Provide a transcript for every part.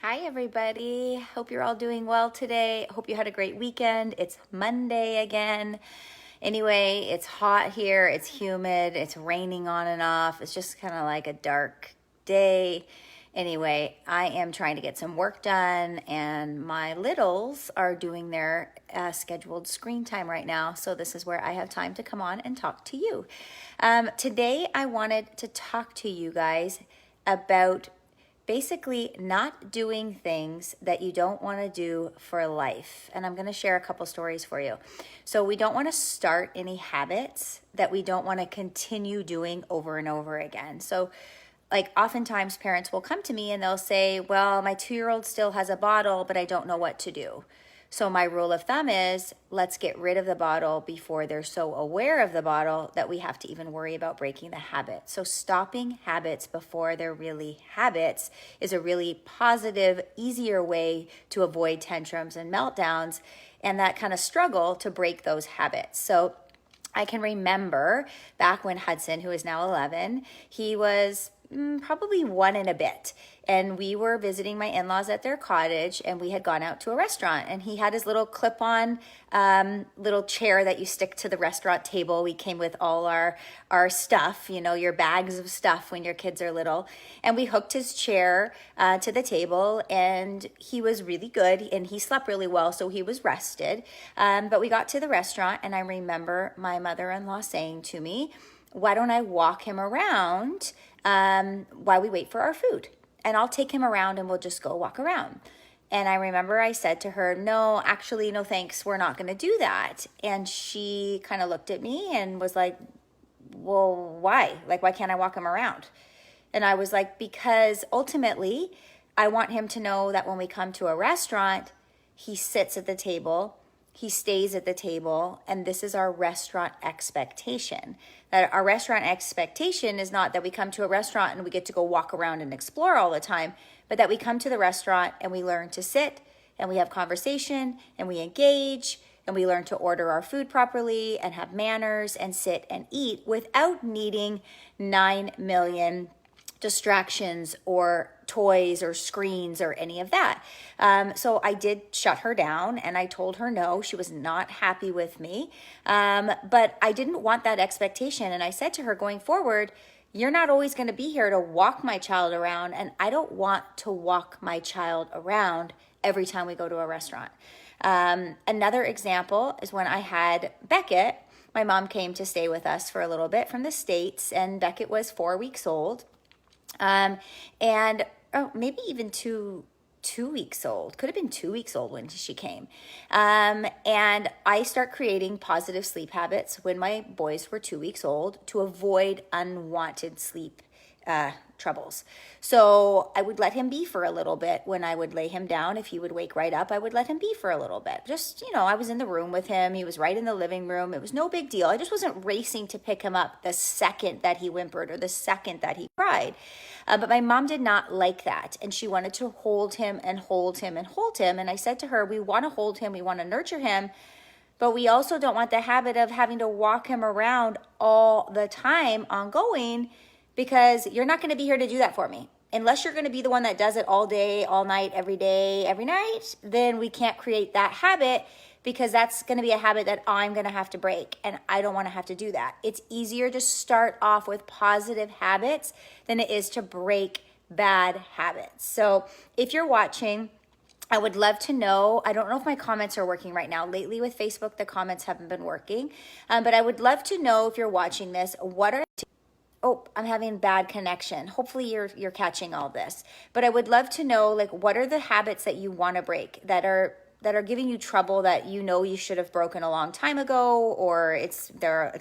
Hi, everybody. Hope you're all doing well today. Hope you had a great weekend. It's Monday again. Anyway, it's hot here. It's humid. It's raining on and off. It's just kind of like a dark day. Anyway, I am trying to get some work done, and my littles are doing their scheduled screen time right now. So, this is where I have time to come on and talk to you. Today, I wanted to talk to you guys about basically not doing things that you don't want to do for life. And I'm going to share a couple stories for you. So we don't want to start any habits that we don't want to continue doing over and over again. So like oftentimes parents will come to me and they'll say, well, my 2-year-old still has a bottle, but I don't know what to do. So my rule of thumb is let's get rid of the bottle before they're so aware of the bottle that we have to even worry about breaking the habit. So stopping habits before they're really habits is a really positive, easier way to avoid tantrums and meltdowns and that kind of struggle to break those habits. So I can remember back when Hudson, who is now 11, he was probably 1 and a bit. And we were visiting my in-laws at their cottage, and we had gone out to a restaurant, and he had his little clip-on little chair that you stick to the restaurant table. We came with all our stuff, you know, your bags of stuff when your kids are little. And we hooked his chair to the table, and he was really good, and he slept really well, so he was rested. But we got to the restaurant, and I remember my mother-in-law saying to me, why don't I walk him around while we wait for our food? And I'll take him around and we'll just go walk around. And I remember I said to her, no, actually, no thanks, we're not going to do that. And she kind of looked at me and was like, well, why? Like, why can't I walk him around? And I was like, because ultimately, I want him to know that when we come to a restaurant, he sits at the table, he stays at the table, and this is our restaurant expectation. That our restaurant expectation is not that we come to a restaurant and we get to go walk around and explore all the time, but that we come to the restaurant and we learn to sit and we have conversation and we engage and we learn to order our food properly and have manners and sit and eat without needing 9 million distractions or toys or screens or any of that. So I did shut her down and I told her no. She was not happy with me. But I didn't want that expectation. And I said to her going forward, you're not always going to be here to walk my child around. And I don't want to walk my child around every time we go to a restaurant. Another example is when I had Beckett. My mom came to stay with us for a little bit from the States, and Beckett was 4 weeks old. And maybe even two weeks old. Could have been 2 weeks old when she came. And I start creating positive sleep habits when my boys were 2 weeks old to avoid unwanted sleep troubles. So I would let him be for a little bit when I would lay him down. If he would wake right up, I would let him be for a little bit. Just, you know, I was in the room with him. He was right in the living room. It was no big deal. I just wasn't racing to pick him up the second that he whimpered or the second that he cried. But my mom did not like that. And she wanted to hold him and hold him and hold him. And I said to her, we want to hold him. We want to nurture him. But we also don't want the habit of having to walk him around all the time ongoing, because you're not going to be here to do that for me. Unless you're going to be the one that does it all day, all night, every day, every night, then we can't create that habit, because that's going to be a habit that I'm going to have to break, and I don't want to have to do that. It's easier to start off with positive habits than it is to break bad habits. So if you're watching, I would love to know. I don't know if my comments are working right now. Lately with Facebook, the comments haven't been working. But I would love to know, if you're watching this, what are... Oh, I'm having bad connection. Hopefully you're catching all this. But I would love to know, like, what are the habits that you want to break that are giving you trouble, that you know you should have broken a long time ago, or it's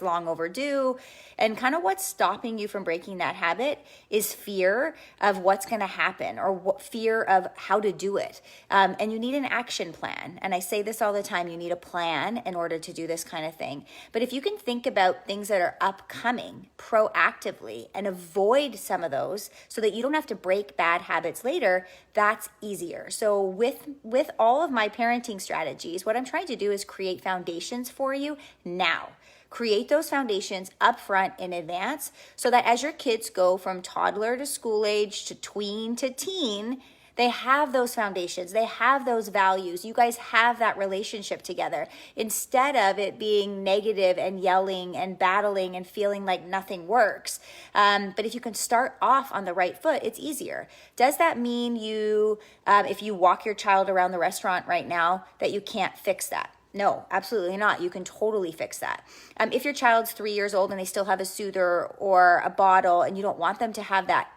long overdue, and kind of what's stopping you from breaking that habit is fear of what's going to happen, or fear of how to do it. And you need an action plan. And I say this all the time, you need a plan in order to do this kind of thing. But if you can think about things that are upcoming proactively and avoid some of those so that you don't have to break bad habits later, that's easier. So with all of my parenting strategies, what I'm trying to do is create foundations for you now. Create those foundations up front in advance so that as your kids go from toddler to school age to tween to teen, They have those foundations. They have those values. You guys have that relationship together. Instead of it being negative and yelling and battling and feeling like nothing works. But if you can start off on the right foot, it's easier. Does that mean you, if you walk your child around the restaurant right now, that you can't fix that? No, absolutely not. You can totally fix that. If your child's 3 years old and they still have a soother or a bottle and you don't want them to have that,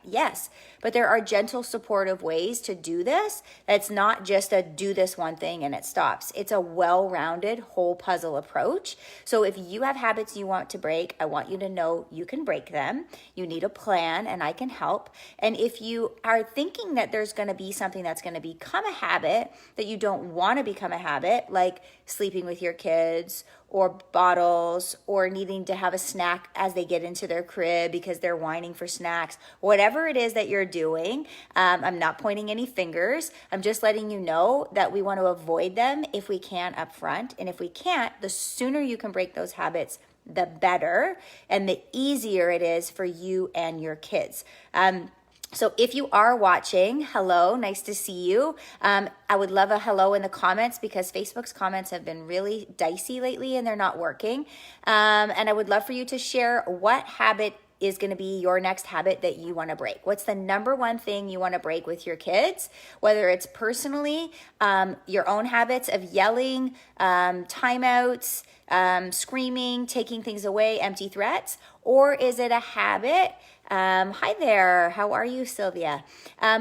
yes, but there are gentle, supportive ways to do this. It's not just a do this one thing and it stops. It's a well-rounded whole puzzle approach. So if you have habits you want to break, I want you to know you can break them. You need a plan and I can help. And if you are thinking that there's going to be something that's going to become a habit that you don't want to become a habit, like sleeping with your kids or bottles or needing to have a snack as they get into their crib because they're whining for snacks, whatever it is that you're doing, I'm not pointing any fingers. I'm just letting you know that we want to avoid them if we can up front. And if we can't, the sooner you can break those habits, the better, and the easier it is for you and your kids. So if you are watching, hello, nice to see you. I would love a hello in the comments because Facebook's comments have been really dicey lately and they're not working. And I would love for you to share what habit is going to be your next habit that you want to break. What's the number one thing you want to break with your kids? Whether it's personally, your own habits of yelling, timeouts, screaming, taking things away, empty threats, or is it a habit? Hi there, how are you, Sylvia?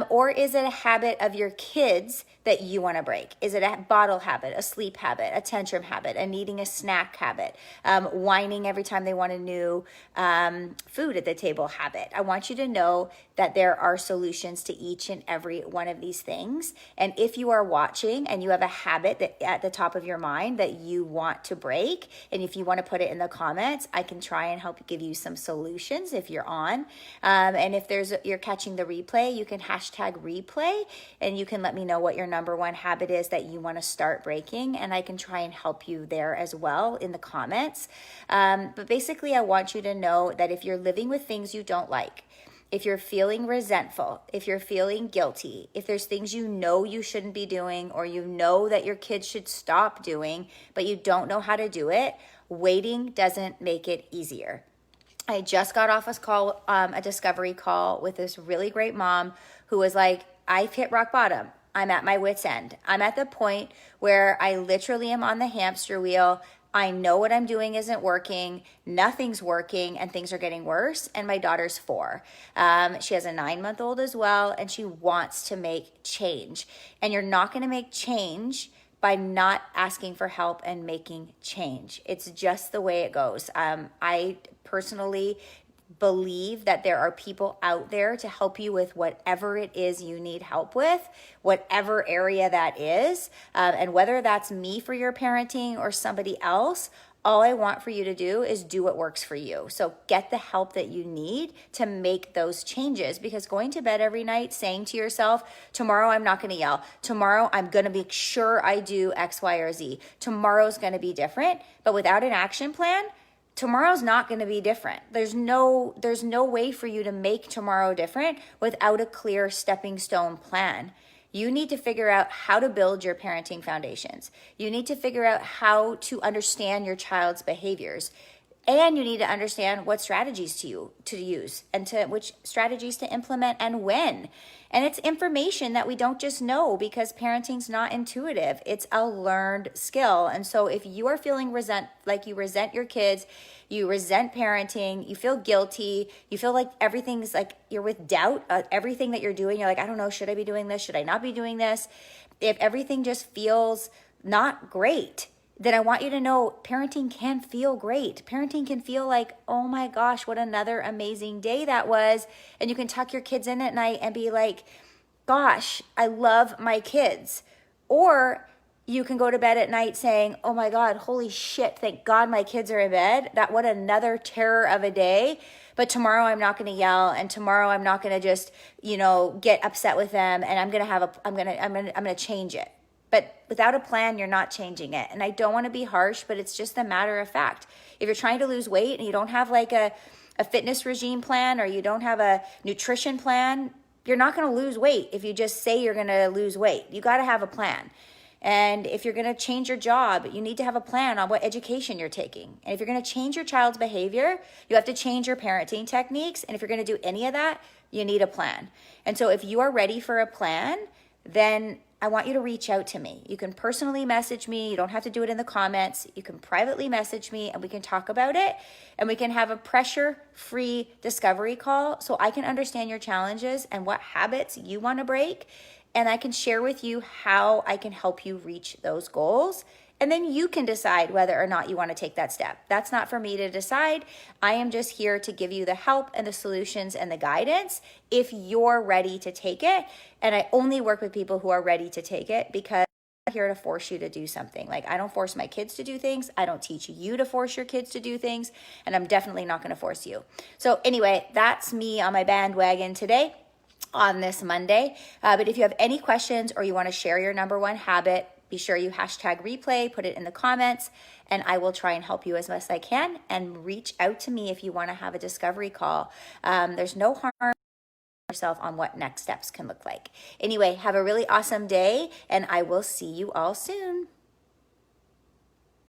Or is it a habit of your kids that you want to break? Is it a bottle habit, a sleep habit, a tantrum habit, a needing a snack habit, whining every time they want a new food at the table habit? I want you to know that there are solutions to each and every one of these things. And if you are watching and you have a habit that at the top of your mind that you want to break, and if you want to put it in the comments, I can try and help give you some solutions if you're on. And if you're catching the replay, you can hashtag replay and you can let me know what your number one habit is that you want to start breaking, and I can try and help you there as well in the comments. But basically, I want you to know that if you're living with things you don't like, if you're feeling resentful, if you're feeling guilty, if there's things you know you shouldn't be doing or you know that your kids should stop doing, but you don't know how to do it, waiting doesn't make it easier. I just got off a discovery call with this really great mom who was like, I've hit rock bottom. I'm at my wit's end. I'm at the point where I literally am on the hamster wheel. I know what I'm doing isn't working. Nothing's working and things are getting worse. And my daughter's 4. She has a 9-month-old as well, and she wants to make change. And you're not going to make change by not asking for help and making change. It's just the way it goes. I personally believe that there are people out there to help you with whatever it is you need help with, whatever area that is. And whether that's me for your parenting or somebody else, all I want for you to do is do what works for you. So get the help that you need to make those changes, because going to bed every night saying to yourself, tomorrow I'm not going to yell. Tomorrow I'm going to make sure I do X, Y, or Z. Tomorrow's going to be different, but without an action plan, tomorrow's not going to be different. There's no way for you to make tomorrow different without a clear stepping stone plan. You need to figure out how to build your parenting foundations. You need to figure out how to understand your child's behaviors. And you need to understand what strategies to use and which strategies to implement and when. And it's information that we don't just know, because parenting's not intuitive. It's a learned skill. And so if you are feeling like you resent your kids, you resent parenting, you feel guilty, you feel like everything's like you're with doubt, everything that you're doing, you're like, I don't know, should I be doing this? Should I not be doing this? If everything just feels not great, then I want you to know parenting can feel great. Parenting can feel like, oh my gosh, what another amazing day that was. And you can tuck your kids in at night and be like, gosh, I love my kids. Or you can go to bed at night saying, oh my God, holy shit, thank God my kids are in bed. What another terror of a day. But tomorrow I'm not going to yell, and tomorrow I'm not going to just, get upset with them, and I'm going to change it. But without a plan, you're not changing it. And I don't want to be harsh, but it's just a matter of fact. If you're trying to lose weight and you don't have like a fitness regime plan, or you don't have a nutrition plan, you're not going to lose weight if you just say you're going to lose weight. You got to have a plan. And if you're going to change your job, you need to have a plan on what education you're taking. And if you're going to change your child's behavior, you have to change your parenting techniques. And if you're going to do any of that, you need a plan. And so if you are ready for a plan, then I want you to reach out to me. You can personally message me. You don't have to do it in the comments. You can privately message me and we can talk about it. And we can have a pressure-free discovery call so I can understand your challenges and what habits you want to break. And I can share with you how I can help you reach those goals. And then you can decide whether or not you want to take that step. That's not for me to decide. I am just here to give you the help and the solutions and the guidance if you're ready to take it. And I only work with people who are ready to take it because I'm here to force you to do something. Like, I don't force my kids to do things. I don't teach you to force your kids to do things. And I'm definitely not going to force you. So anyway, that's me on my bandwagon today on this Monday. But if you have any questions or you want to share your number one habit, be sure you hashtag replay, put it in the comments, and I will try and help you as best I can. And reach out to me if you want to have a discovery call. There's no harm yourself on what next steps can look like. Anyway, have a really awesome day, and I will see you all soon.